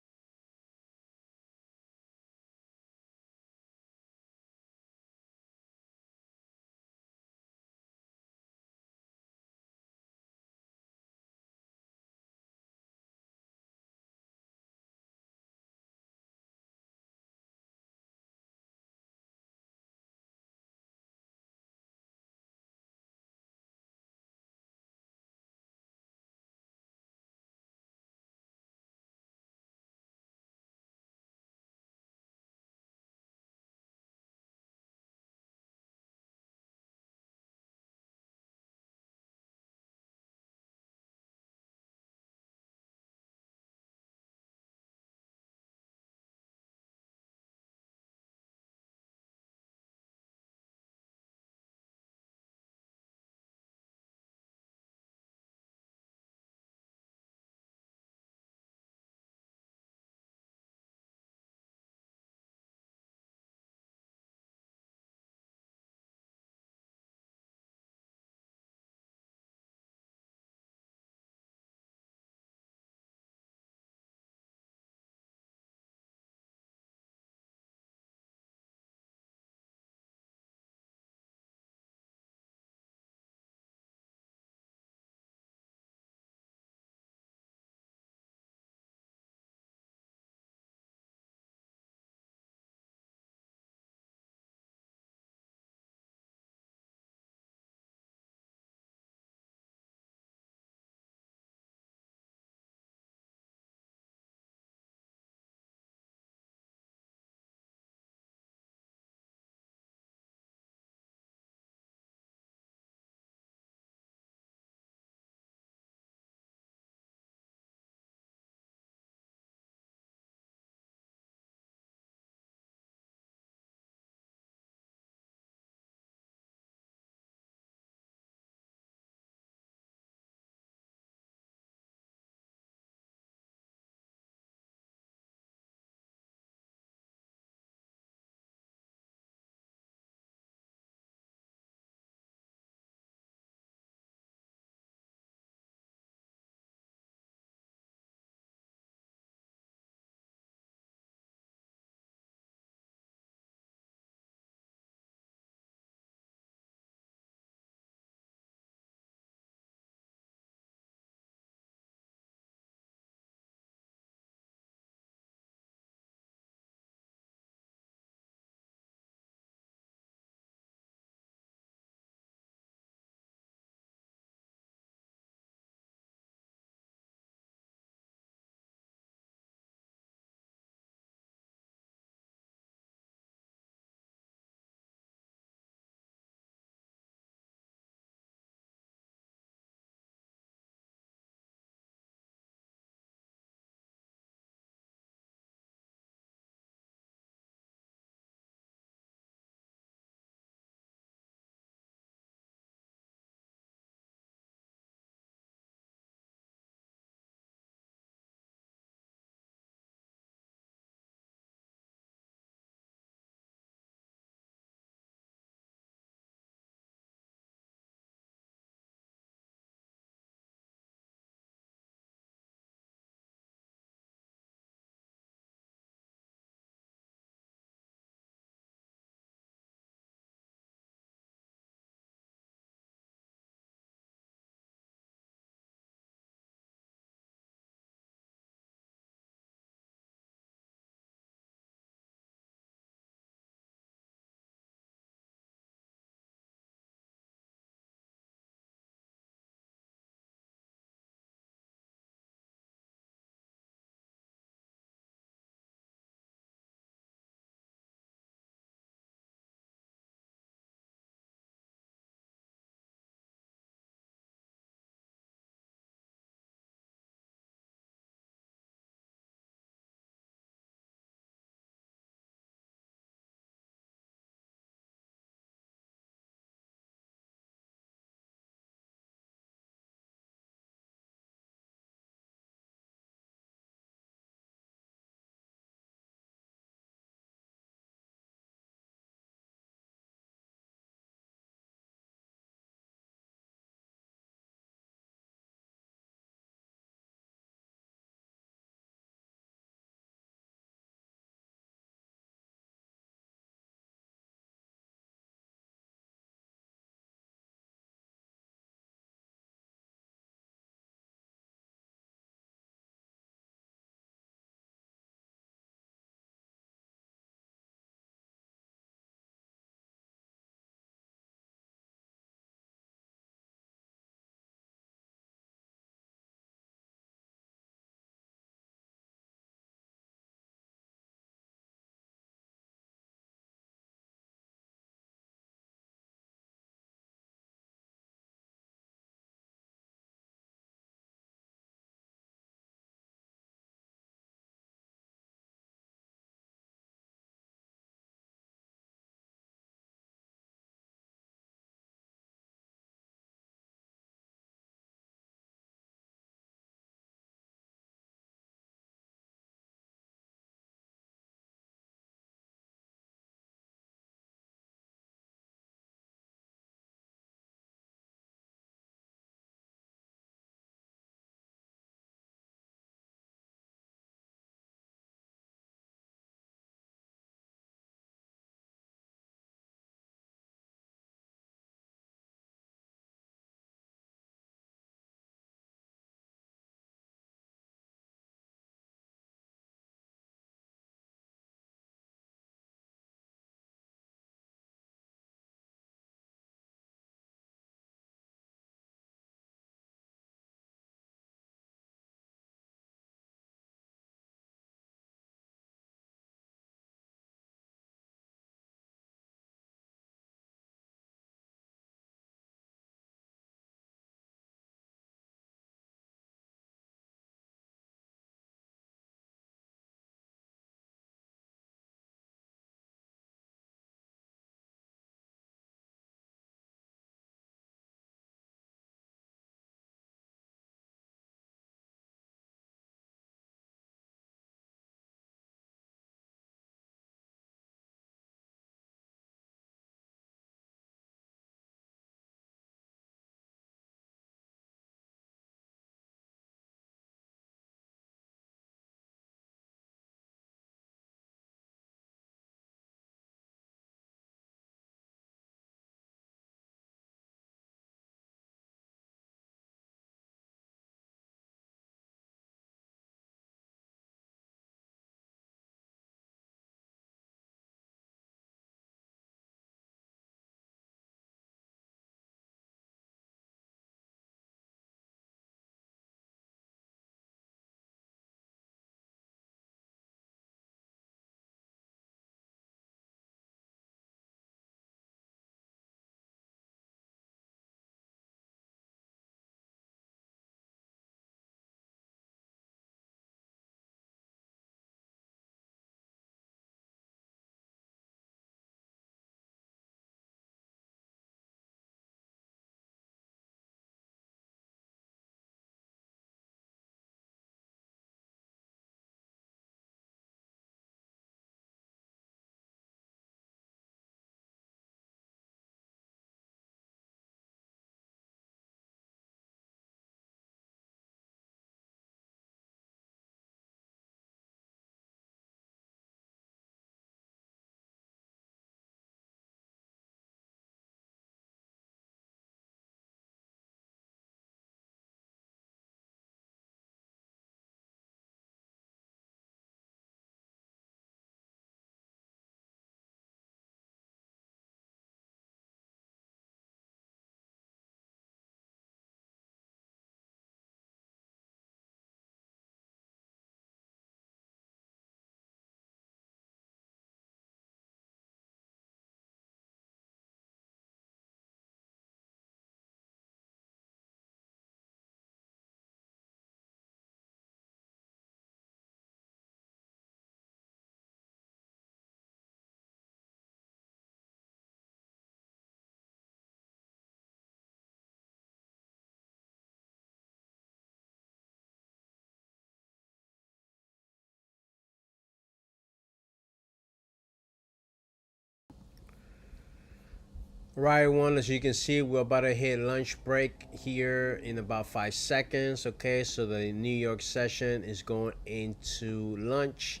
Right, one, as you can see, we're about to hit lunch break here in about 5 seconds. Okay, so the New York session is going into lunch.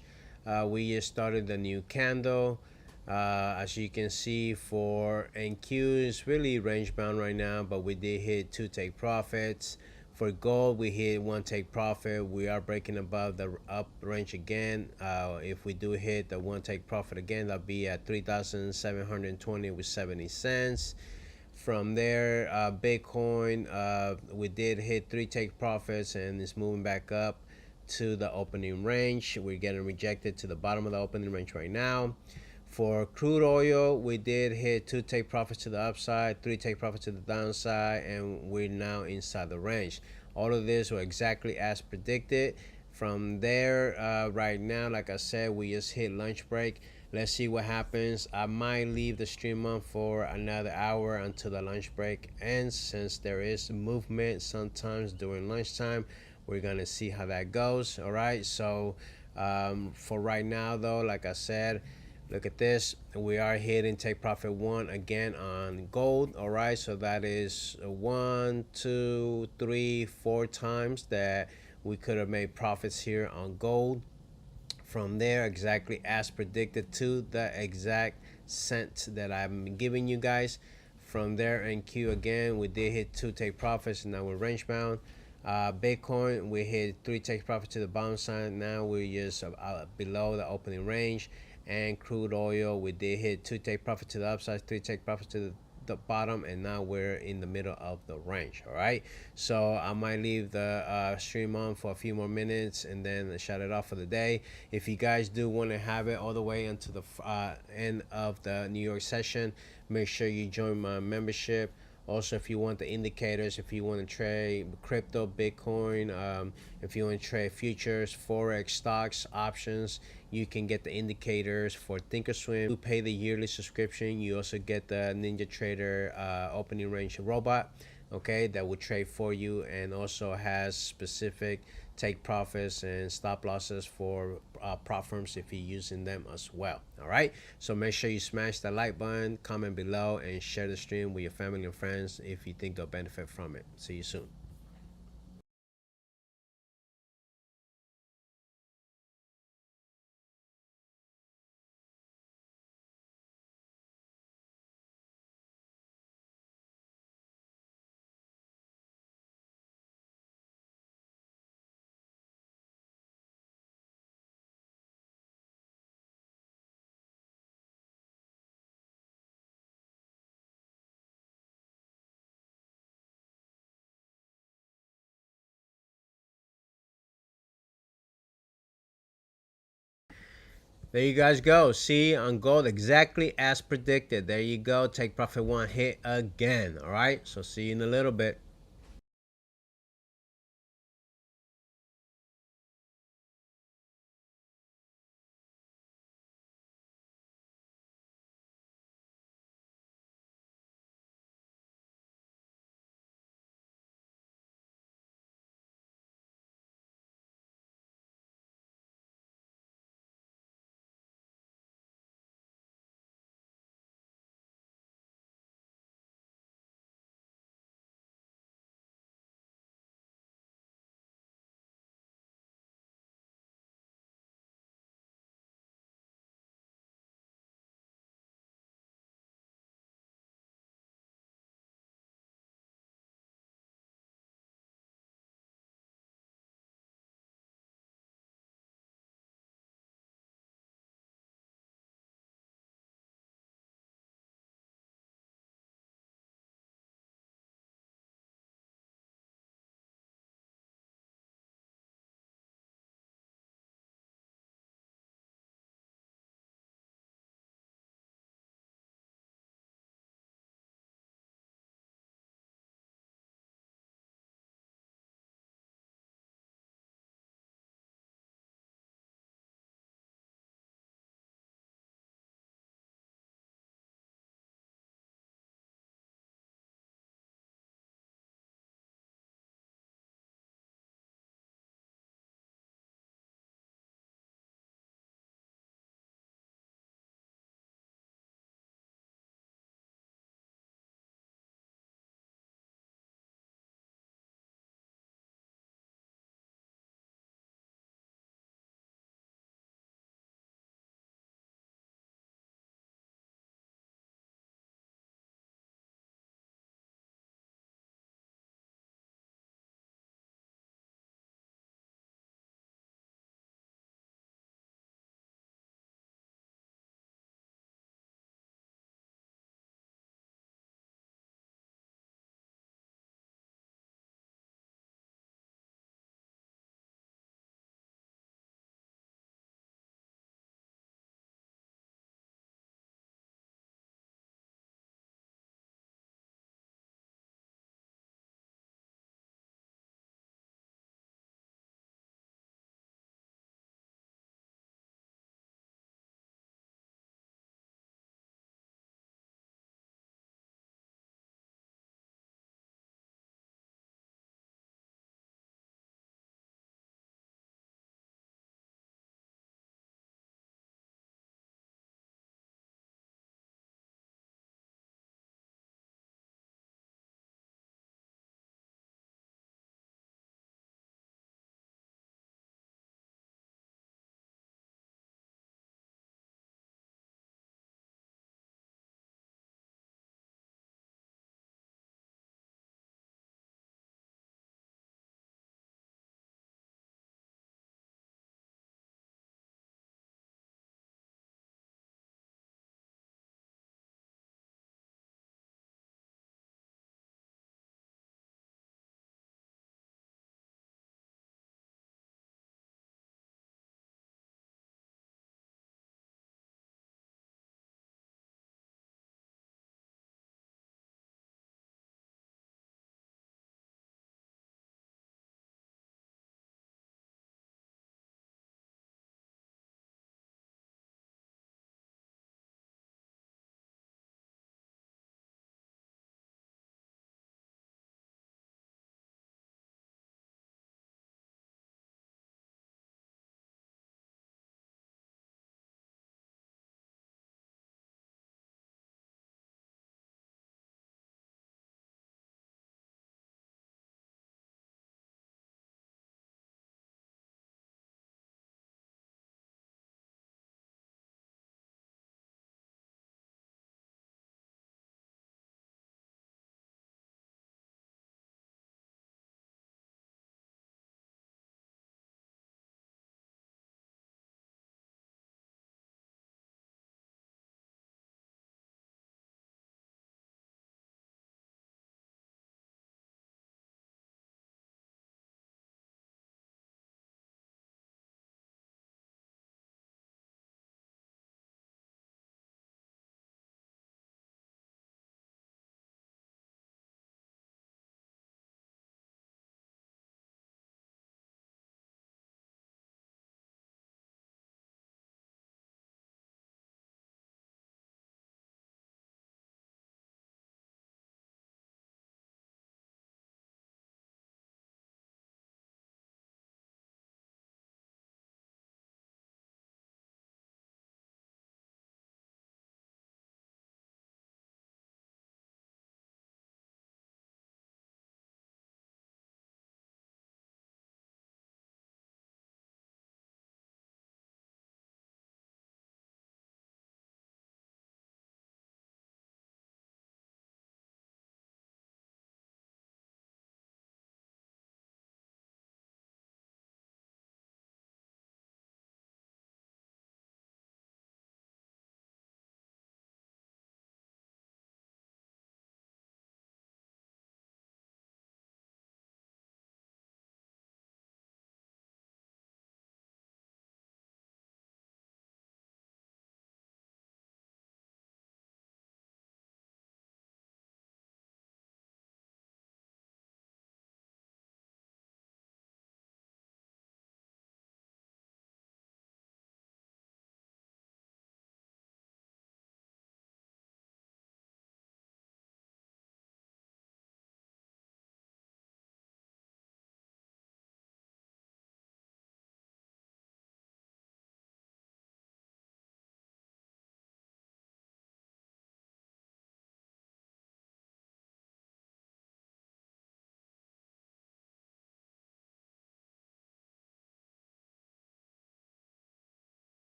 We just started the new candle. As you can see, for NQ is really range bound right now, but we did hit two take profits. For gold, we hit one take profit. We are breaking above the up range again. If we do hit the one take profit again, that'll be at 3,720 with 70 cents. From there, Bitcoin, we did hit three take profits and it's moving back up to the opening range. We're getting rejected to the bottom of the opening range right now. For crude oil, we did hit two take profits to the upside, three take profits to the downside, and we're now inside the range. All of this were exactly as predicted. From there, right now, like I said, we just hit lunch break. Let's see what happens. I might leave the stream on for another hour until the lunch break ends, since there is movement sometimes during lunchtime. We're gonna see how that goes. All right, so for right now though, like I said, look at this. We are hitting take profit one again on gold. All right, so that is one, two, three, four times that we could have made profits here on gold. From there, exactly as predicted, to the exact cent that I'm giving you guys. From there, and Q again, we did hit two take profits, and now we're range bound. Bitcoin, we hit three take profits to the bottom side. Now we're just below the opening range. And crude oil, we did hit two take profit to the upside, three take profit to the bottom, and now we're in the middle of the range. All right, so I might leave the stream on for a few more minutes and then shut it off for the day. If you guys do want to have it all the way until the end of the New York session, make sure you join my membership. Also, if you want the indicators, if you want to trade crypto, Bitcoin, if you want to trade futures, forex, stocks, options, you can get the indicators for Thinkorswim. You pay the yearly subscription. You also get the Ninja Trader opening range robot, okay, that will trade for you, and also has specific take profits and stop losses for prop firms if you're using them as well. All right, so make sure you smash the like button, comment below, and share the stream with your family and friends if you think they'll benefit from it. See you soon. There you guys go. See, on gold, exactly as predicted. There you go. Take profit one hit again. All right, so see you in a little bit.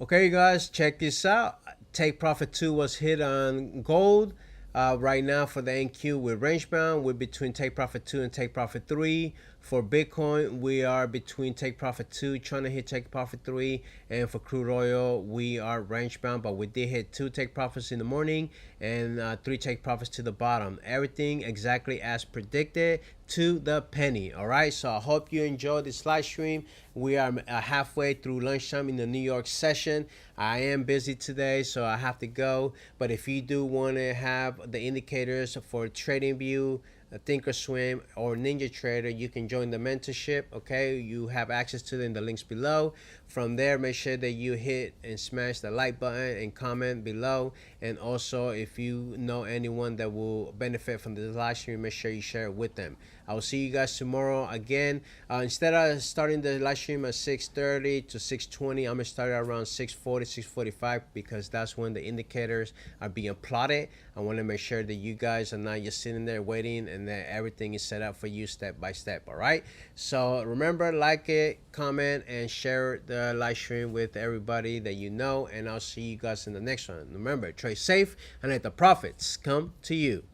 Okay, guys, check this out. Take Profit 2 was hit on gold. Right now for the NQ, we're range bound. We're between Take Profit 2 and Take Profit 3. For Bitcoin, we are between Take Profit 2, trying to hit Take Profit 3. And for crude oil, we are range bound, but we did hit 2 Take Profits in the morning and 3 Take Profits to the bottom. Everything exactly as predicted to the penny. All right, so I hope you enjoyed this live stream. We are halfway through lunchtime in the New York session. I am busy today, so I have to go. But if you do want to have the indicators for TradingView, Thinkorswim, or Ninja Trader, you can join the mentorship. Okay, you have access to them in the links below. From there, make sure that you hit and smash the like button and comment below. And also, if you know anyone that will benefit from this live stream, make sure you share it with them. I will see you guys tomorrow again. Instead of starting the live stream at 6:30 to 6:20, I'm gonna start around 6:40, 6:45, because that's when the indicators are being plotted. I want to make sure that you guys are not just sitting there waiting, and that everything is set up for you step by step. All right. So remember, like it, comment, and share the live stream with everybody that you know. And I'll see you guys in the next one. Remember, trade safe and let the profits come to you.